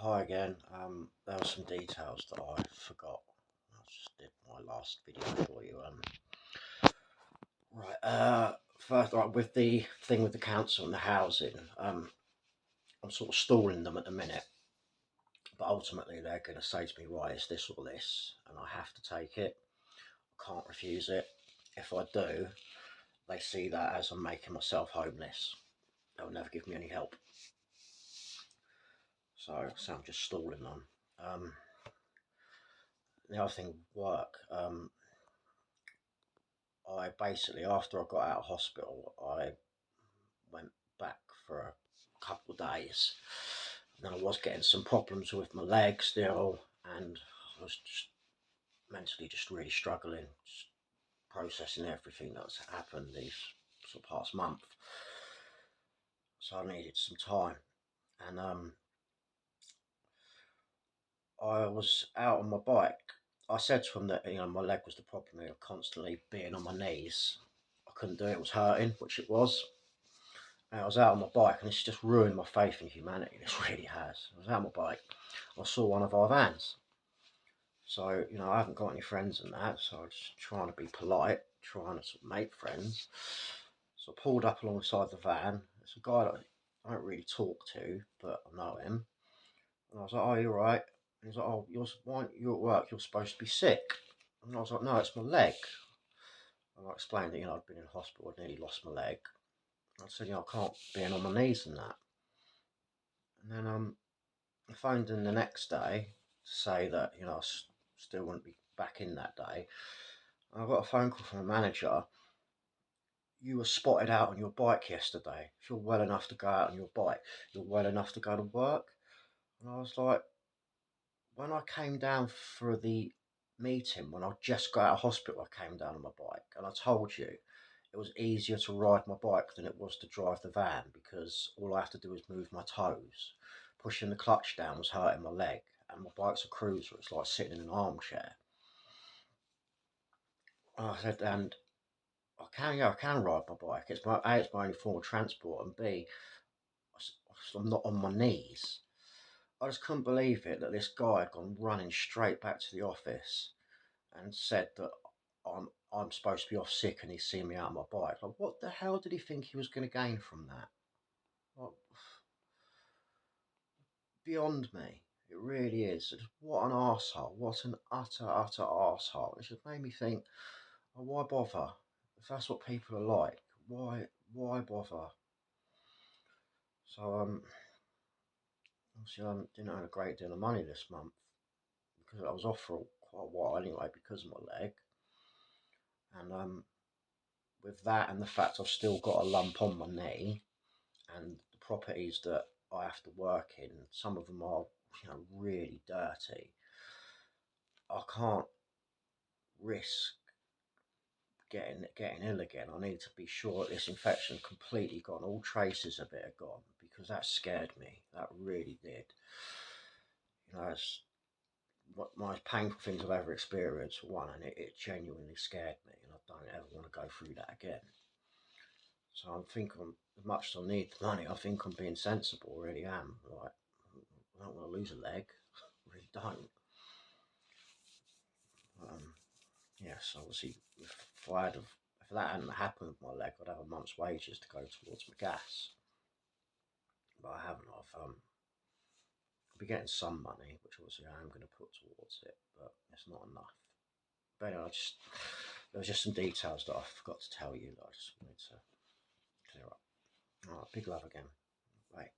Hi again. There were some details that I forgot. I just did my last video for you. Right. First, right, with the thing with the council and the housing, I'm sort of stalling them at the minute. But ultimately, they're going to say to me, right, it's this or this, and I have to take it. I can't refuse it. If I do, they see that as I'm making myself homeless. They'll never give me any help. So I'm just stalling them. The other thing, work. I basically, after I got out of hospital, I went back for a couple of days. And then I was getting some problems with my leg still, and I was just mentally just really struggling, just processing everything that's happened these sort of past month. So I needed some time, and I was out on my bike. I said to him that my leg was the problem. Constantly being on my knees, I couldn't do it. It was hurting, which it was. I was out on my bike and it's just ruined my faith in humanity. This really has. I was out on my bike. I saw one of our vans. So, I haven't got any friends and that. So I was just trying to be polite, trying to sort of make friends. So I pulled up alongside the van. It's a guy that I don't really talk to, but I know him. And I was like, oh, you're right. And he's like, oh, why aren't you at work? You're supposed to be sick. And I was like, no, it's my leg. And I explained that, I'd been in hospital, I'd nearly lost my leg. I said, I can't be on my knees and that. And then I phoned in the next day to say that I still wouldn't be back in that day. I got a phone call from a manager. You were spotted out on your bike yesterday. If you're well enough to go out on your bike, you're well enough to go to work. And I was like, when I came down for the meeting, when I just got out of hospital, I came down on my bike, and I told you it was easier to ride my bike than it was to drive the van because all I have to do is move my toes. Pushing the clutch down was hurting my leg, and my bike's a cruiser. It's like sitting in an armchair. And I said, and I can ride my bike. It's my only form of transport, and B, I'm not on my knees. I just couldn't believe it that this guy had gone running straight back to the office and said that I'm supposed to be off sick and he's seen me out on my bike. Like, what the hell did he think he was going to gain from that? Like, beyond me. It really is. What an arsehole. What an utter arsehole. It just made me think, oh, why bother? If that's what people are like, why bother? So obviously I didn't earn a great deal of money this month because I was off for quite a while anyway because of my leg. And with that and the fact I've still got a lump on my knee and the properties that I have to work in, some of them are really dirty. I can't risk getting ill again. I need to be sure that this infection completely gone, all traces of it are gone, because that scared me. That really did. It's one of the most painful things I've ever experienced for one, and it genuinely scared me, and I don't ever want to go through that again. So I'm thinking, as much as I need the money, I think I'm being sensible. I really am. Like, I don't want to lose a leg. I really don't. Yes, obviously, if that hadn't happened with my leg, I'd have a month's wages to go towards my gas. But I haven't. I'll be getting some money, which obviously I am going to put towards it, but it's not enough. But anyway, there was just some details that I forgot to tell you that I just wanted to clear up. All right, big love again. Bye.